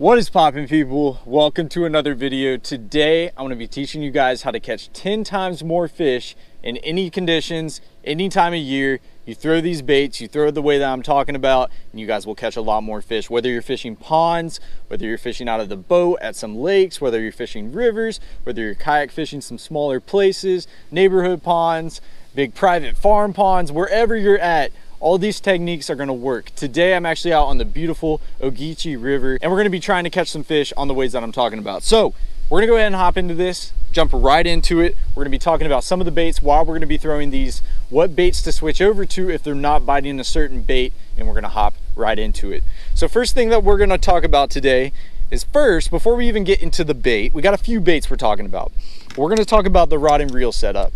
What is poppin', people? Welcome to another video. Today I'm going to be teaching you guys how to catch 10 times more fish in any conditions, any time of year. You throw these baits, you throw it the way that I'm talking about, and you guys will catch a lot more fish. Whether you're fishing ponds, whether you're fishing out of the boat at some lakes, whether you're fishing rivers, whether you're kayak fishing some smaller places, neighborhood ponds, big private farm ponds, wherever you're at, all these techniques are gonna work. Today, I'm actually out on the beautiful Ogeechee River, and we're gonna be trying to catch some fish on the ways that I'm talking about. So we're gonna go ahead and hop into this, jump right into it. We're gonna be talking about some of the baits while we're gonna be throwing these, what baits to switch over to if they're not biting a certain bait, and we're gonna hop right into it. So first thing that we're gonna talk about today is first, before we even get into the bait, we got a few baits we're talking about. We're gonna talk about the rod and reel setup.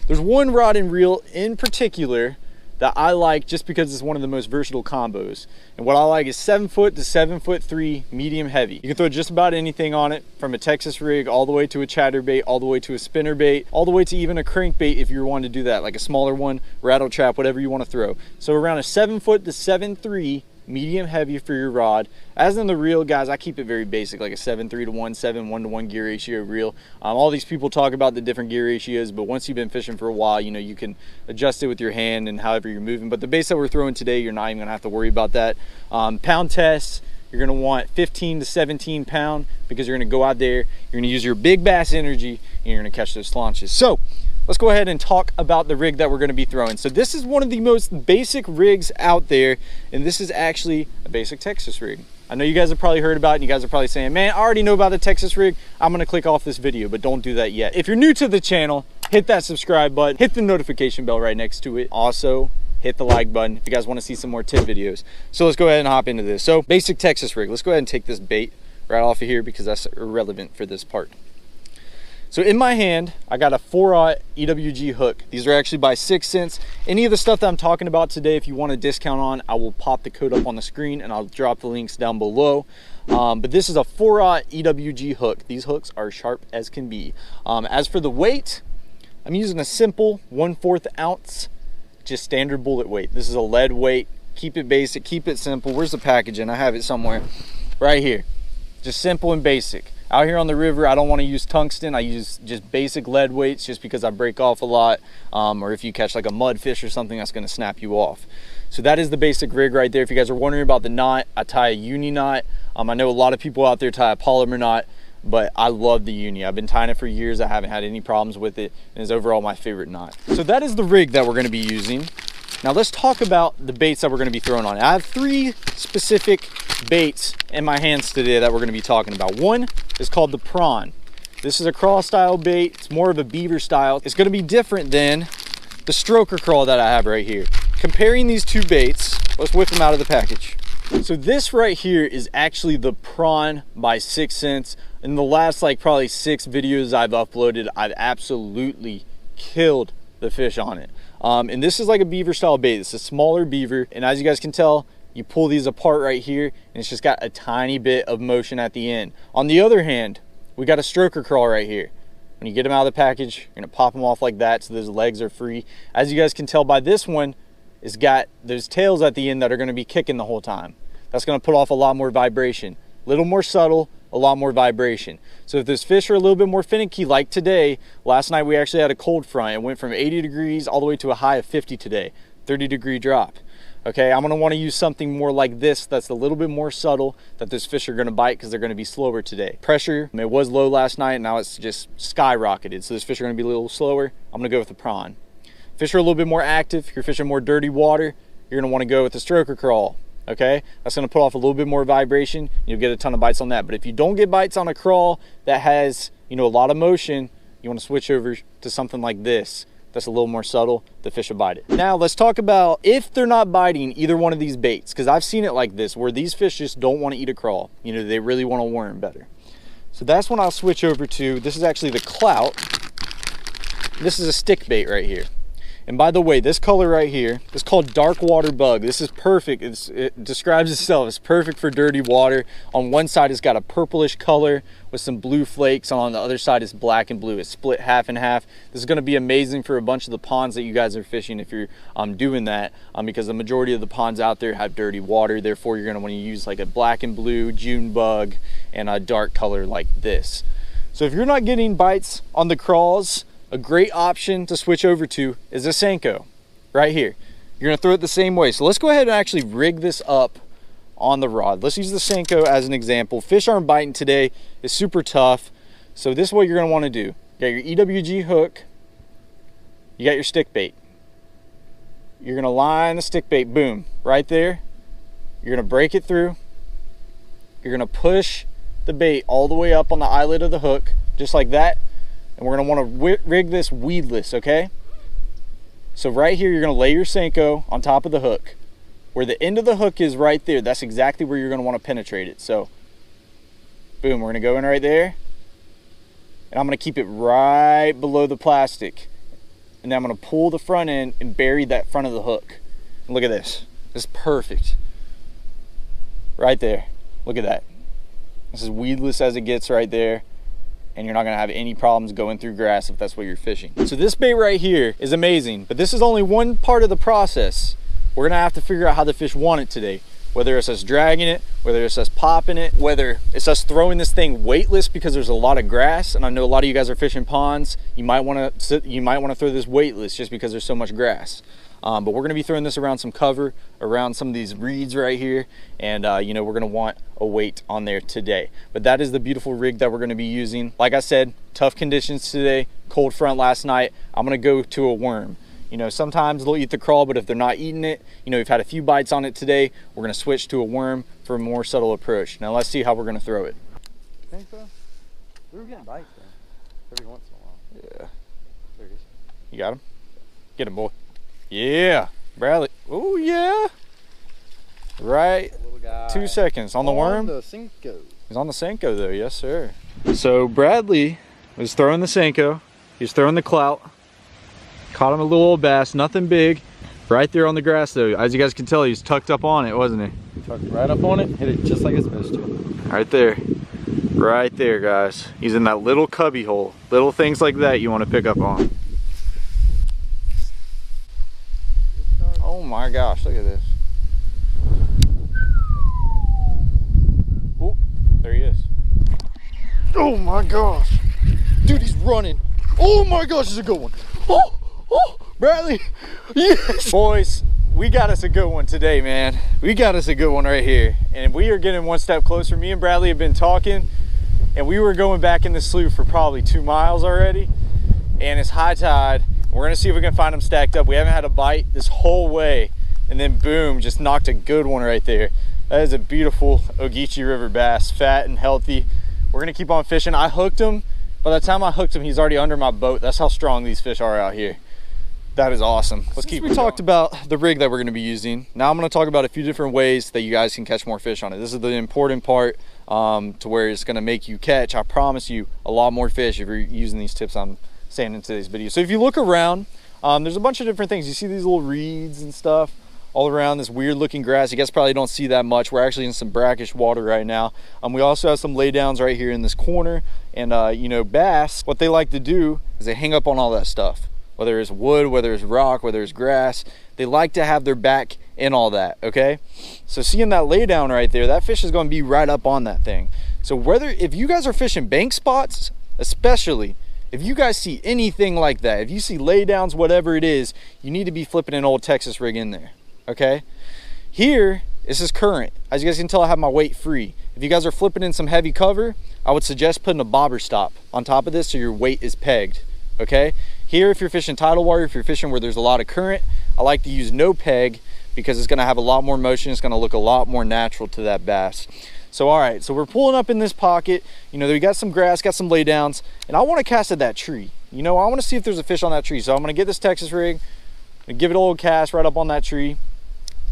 There's one rod and reel in particular that I like just because it's one of the most versatile combos. And what I like is 7 foot to 7'3" medium heavy. You can throw just about anything on it, from a Texas rig all the way to a chatterbait, all the way to a spinner bait, all the way to even a crankbait if you want to do that, like a smaller one, rattle trap, whatever you want to throw. So around a 7 foot to 7'3" medium heavy for your rod. As in the reel, guys, I keep it very basic, like a 7.3 to 1.7, 1-to-1 gear ratio reel. All these people talk about the different gear ratios, but once you've been fishing for a while, you know, you can adjust it with your hand and however you're moving. But the baits that we're throwing today, you're not even gonna have to worry about that. Pound tests, you're gonna want 15 to 17 pound, because you're gonna go out there, you're gonna use your big bass energy, and you're gonna catch those launches. So let's go ahead and talk about the rig that we're going to be throwing. So this is one of the most basic rigs out there, and this is actually a basic Texas rig. I know you guys have probably heard about it, and you guys are probably saying, man, I already know about the Texas rig. I'm going to click off this video, but don't do that yet. If you're new to the channel, hit that subscribe button, hit the notification bell right next to it. Also, hit the like button if you guys want to see some more tip videos. So let's go ahead and hop into this. So basic Texas rig. Let's go ahead and take this bait right off of here because that's irrelevant for this part. So in my hand, I got a 4/0 EWG hook. These are actually by 6 cents. Any of the stuff that I'm talking about today, if you want a discount on, I will pop the code up on the screen and I'll drop the links down below. But this is a 4/0 EWG hook. These hooks are sharp as can be. As for the weight, I'm using a simple 1/4 ounce, just standard bullet weight. This is a lead weight. Keep it basic, keep it simple. Where's the packaging? I have it somewhere. Right here. Just simple and basic. Out here on the river, I don't want to use tungsten. I use just basic lead weights just because I break off a lot. Or if you catch like a mud fish or something, that's going to snap you off. So that is the basic rig right there. If you guys are wondering about the knot, I tie a uni knot. I know a lot of people out there tie a polymer knot, but I love the uni. I've been tying it for years. I haven't had any problems with it, and it's overall my favorite knot. So that is the rig that we're going to be using. Now let's talk about the baits that we're going to be throwing on. I have 3 specific baits in my hands today that we're going to be talking about. One is called the prawn. This is a crawl style bait. It's more of a beaver style. It's going to be different than the stroker crawl that I have right here. Comparing these 2 baits, let's whip them out of the package. So this right here is actually the prawn by 6 cents. In the last probably 6 videos I've uploaded, I've absolutely killed the fish on it. And this is like a beaver style bait. It's a smaller beaver, and as you guys can tell, you pull these apart right here and it's just got a tiny bit of motion at the end. On the other hand, we got a stroker crawl right here. When you get them out of the package, you're gonna pop them off like that so those legs are free. As you guys can tell by this one, it's got those tails at the end that are gonna be kicking the whole time. That's gonna put off a lot more vibration. A little more subtle, a lot more vibration. So if those fish are a little bit more finicky, like today, last night we actually had a cold front. It went from 80 degrees all the way to a high of 50 today, 30-degree drop. Okay, I'm gonna wanna use something more like this that's a little bit more subtle, that those fish are gonna bite because they're gonna be slower today. Pressure, it was low last night, now it's just skyrocketed. So those fish are gonna be a little slower. I'm gonna go with the prawn. Fish are a little bit more active. If you're fishing more dirty water, you're gonna wanna go with the stroker crawl. Okay, that's going to put off a little bit more vibration. You'll get a ton of bites on that. But if you don't get bites on a crawl that has, you know, a lot of motion, you want to switch over to something like this that's a little more subtle. The fish will bite it. Now let's talk about if they're not biting either one of these baits, because I've seen it like this where these fish just don't want to eat a crawl. You know, they really want a worm better. So that's when I'll switch over to, this is actually the clout. This is a stick bait right here. And by the way, this color right here is called dark water bug. This is perfect. It describes itself. It's perfect for dirty water. On one side, it's got a purplish color with some blue flakes. And on the other side, it's black and blue. It's split half and half. This is going to be amazing for a bunch of the ponds that you guys are fishing if you're doing that, because the majority of the ponds out there have dirty water. Therefore, you're going to want to use like a black and blue June bug and a dark color like this. So if you're not getting bites on the crawls, a great option to switch over to is a Senko right here. You're gonna throw it the same way. So let's go ahead and actually rig this up on the rod. Let's use the Senko as an example. Fish aren't biting today. It's super tough. So this is what you're gonna wanna do. You got your EWG hook. You got your stick bait. You're gonna line the stick bait, boom, right there. You're gonna break it through. You're gonna push the bait all the way up on the eyelet of the hook, just like that. And we're gonna wanna rig this weedless, okay? So right here, you're gonna lay your Senko on top of the hook. Where the end of the hook is right there, that's exactly where you're gonna wanna penetrate it. So, boom, we're gonna go in right there. And I'm gonna keep it right below the plastic. And then I'm gonna pull the front end and bury that front of the hook. And look at this, this is perfect. Right there, look at that. This is weedless as it gets right there. And you're not gonna have any problems going through grass if that's what you're fishing. So this bait right here is amazing, but this is only one part of the process. We're gonna have to figure out how the fish want it today. Whether it's us dragging it, whether it's us popping it, whether it's us throwing this thing weightless because there's a lot of grass. And I know a lot of you guys are fishing ponds. You might wanna throw this weightless just because there's so much grass. But we're gonna be throwing this around some cover, around some of these reeds right here. And you know, we're gonna want a weight on there today. But that is the beautiful rig that we're gonna be using. Like I said, tough conditions today, cold front last night. I'm gonna go to a worm. You know, sometimes they'll eat the crawl, but if they're not eating it, you know, we've had a few bites on it today, we're gonna switch to a worm for a more subtle approach. Now let's see how we're gonna throw it. I think so. We were getting bites though, every once in a while. Yeah. There he is. You got him? Get him, boy. Yeah, Bradley. Oh yeah. Right. Little guy. 2 seconds on the worm. The Senko. He's on the Senko though, yes sir. So Bradley was throwing the Senko. He was throwing the clout. Caught him a little old bass, nothing big. Right there on the grass though. As you guys can tell, he's tucked up on it, wasn't he? Tucked right up on it, hit it just like it's supposed to. Right there. Right there, guys. He's in that little cubby hole. Little things like that you want to pick up on. Oh my gosh, look at this. Oh, there he is. Oh my gosh. Dude, he's running. Oh my gosh, it's a good one. Oh, oh, Bradley. Yes. Boys, we got us a good one today, man. We got us a good one right here. And we are getting one step closer. Me and Bradley have been talking, and we were going back in the slough for probably 2 miles already. And it's high tide. We're gonna see if we can find them stacked up. We haven't had a bite this whole way. And then boom, just knocked a good one right there. That is a beautiful Ogeechee River bass, fat and healthy. We're gonna keep on fishing. I hooked him. By the time I hooked him, he's already under my boat. That's how strong these fish are out here. That is awesome. Let's keep. We talked about the rig that we're gonna be using. Now I'm gonna talk about a few different ways that you guys can catch more fish on it. This is the important part to where it's gonna make you catch, I promise you, a lot more fish if you're using these tips I'm saying in today's video. So if you look around, there's a bunch of different things. You see these little reeds and stuff all around this weird looking grass. You guys probably don't see that much. We're actually in some brackish water right now. We also have some laydowns right here in this corner. And you know, bass, what they like to do is they hang up on all that stuff. Whether it's wood, whether it's rock, whether it's grass, they like to have their back in all that, okay? So seeing that laydown right there, that fish is gonna be right up on that thing. So if you guys are fishing bank spots, especially, if you guys see anything like that, if you see laydowns, whatever it is, you need to be flipping an old Texas rig in there. Okay, here this is current. As you guys can tell, I have my weight free. If you guys are flipping in some heavy cover, I would suggest putting a bobber stop on top of this so your weight is pegged. Okay, here if you're fishing tidal water, if you're fishing where there's a lot of current, I like to use no peg because it's going to have a lot more motion. It's going to look a lot more natural to that bass. So all right, so we're pulling up in this pocket. You know, we got some grass, got some laydowns, and I want to cast at that tree. You know, I want to see if there's a fish on that tree. So I'm going to get this Texas rig and give it a little cast right up on that tree.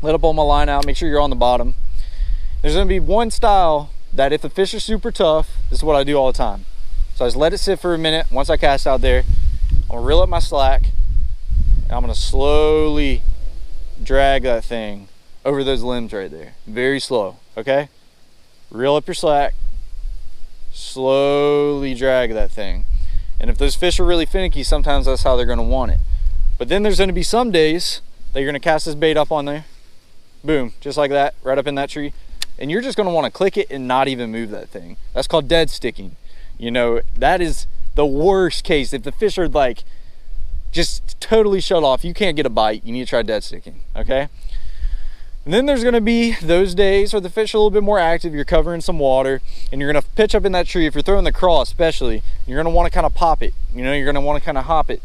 Let up on my line out, make sure you're on the bottom. There's gonna be one style that if the fish are super tough, this is what I do all the time. So I just let it sit for a minute. Once I cast out there, I'm gonna reel up my slack, and And I'm gonna slowly drag that thing over those limbs right there. Very slow, okay? Reel up your slack. Slowly drag that thing. And if those fish are really finicky, sometimes that's how they're gonna want it. But then there's gonna be some days that you're gonna cast this bait up on there. Boom, just like that, right up in that tree. And you're just gonna wanna click it and not even move that thing. That's called dead sticking. You know, that is the worst case. If the fish are like, just totally shut off, you can't get a bite, you need to try dead sticking, okay? And then there's gonna be those days where the fish are a little bit more active, you're covering some water, and you're gonna pitch up in that tree. If you're throwing the crawl especially, you're gonna wanna kinda pop it. You know, you're gonna wanna kinda hop it.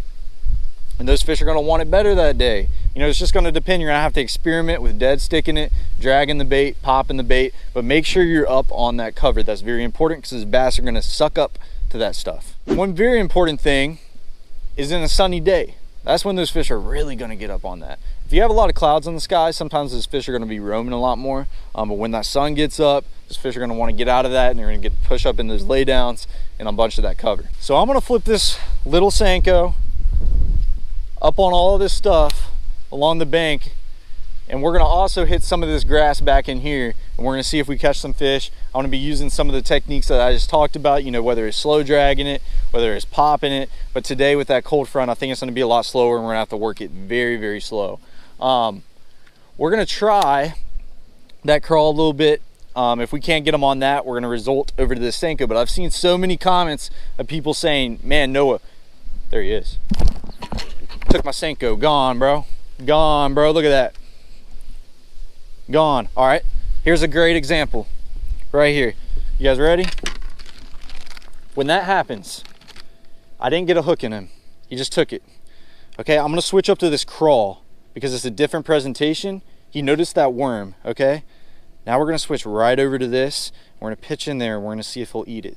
And those fish are gonna want it better that day. You know, it's just gonna depend. You're gonna have to experiment with dead sticking it, dragging the bait, popping the bait, but make sure you're up on that cover. That's very important because those bass are gonna suck up to that stuff. One very important thing is in a sunny day. That's when those fish are really gonna get up on that. If you have a lot of clouds in the sky, sometimes those fish are gonna be roaming a lot more. But when that sun gets up, those fish are gonna wanna get out of that and they're gonna get push up in those laydowns and a bunch of that cover. So I'm gonna flip this little Senko up on all of this stuff along the bank, and we're gonna also hit some of this grass back in here, and we're gonna see if we catch some fish. I wanna be using some of the techniques that I just talked about, you know, whether it's slow dragging it, whether it's popping it, but today with that cold front, I think it's gonna be a lot slower and we're gonna have to work it very, very slow. We're gonna try that crawl a little bit. If we can't get them on that, we're gonna result over to the Senko, but I've seen so many comments of people saying, man, Noah, there he is. Took my Senko, gone, bro. Gone, bro, look at that. Gone. All right, here's a great example right here. You guys ready? When that happens, I didn't get a hook in him. He just took it. Okay, I'm gonna switch up to this crawl because it's a different presentation. He noticed that worm, okay? Now we're gonna switch right over to this. We're gonna pitch in there and we're gonna see if he'll eat it.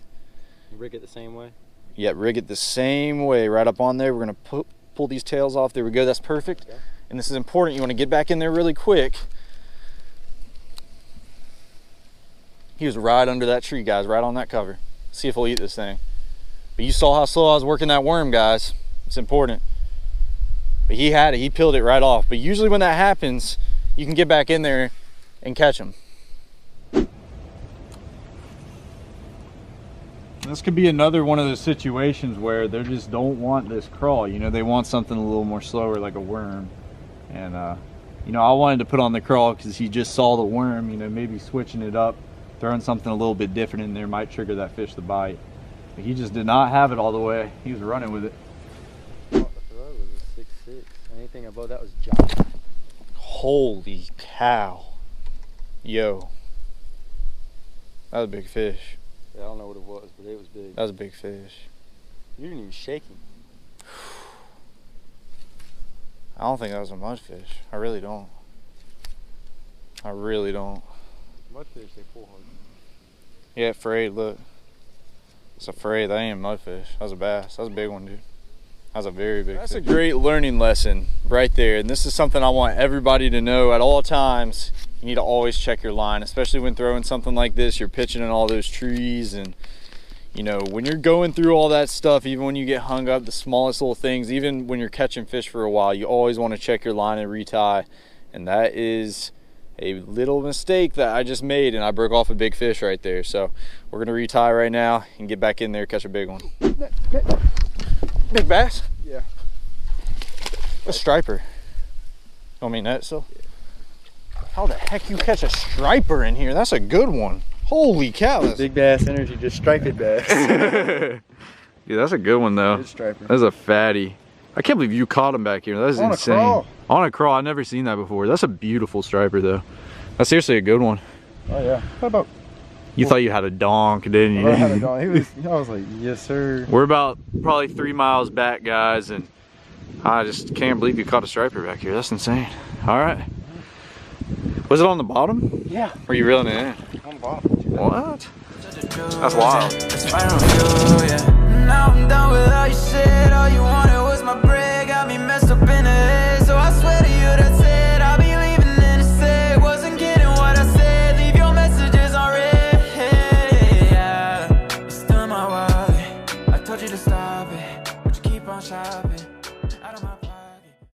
Rig it the same way? Yeah, rig it the same way, right up on there. We're gonna pull these tails off. There we go, that's perfect. Okay. And this is important. You wanna get back in there really quick. He was right under that tree, guys, right on that cover. See if he'll eat this thing. But you saw how slow I was working that worm, guys. It's important. But he had it, he peeled it right off. But usually when that happens, you can get back in there and catch him. This could be another one of those situations where they just don't want this crawl. You know, they want something a little more slower, like a worm. And, you know, I wanted to put on the crawl because he just saw the worm, you know, maybe switching it up, throwing something a little bit different in there might trigger that fish to bite. But he just did not have it all the way. He was running with it. What the throw was a 6'6". Anything above that was giant. Holy cow. Yo. That was a big fish. Yeah, I don't know what it was, but it was big. That was a big fish. You didn't even shake him. I don't think that was a mudfish. I really don't. I really don't. Mudfish, they pull hard. Yeah, frayed, look. It's a frayed, that ain't a mudfish. That was a bass. That was a big one, dude. That was a very big fish. That's a great learning lesson right there. And this is something I want everybody to know at all times. You need to always check your line, especially when throwing something like this. You're pitching in all those trees, and you know, when you're going through all that stuff, even when you get hung up, the smallest little things, even when you're catching fish for a while, you always want to check your line and retie. And that is a little mistake that I just made, and I broke off a big fish right there. So we're gonna retie right now and get back in there, catch a big one. Big bass? Yeah. A striper. I mean that still? Yeah. How the heck you catch a striper in here? That's a good one. Holy cow. That's big bass energy, just striped bass. Yeah, that's a good one though. Good striper. That's a fatty. I can't believe you caught him back here. That's insane. On a crawl. On a crawl. I've never seen that before. That's a beautiful striper though. That's seriously a good one. Oh yeah. What about? You thought you had a donk, didn't you? I had a donk. I was like, yes sir. We're about probably 3 miles back, guys, and I just can't believe you caught a striper back here. That's insane. All right. Was it on the bottom? Yeah. Were you reeling it in? On the bottom. What? That's wild.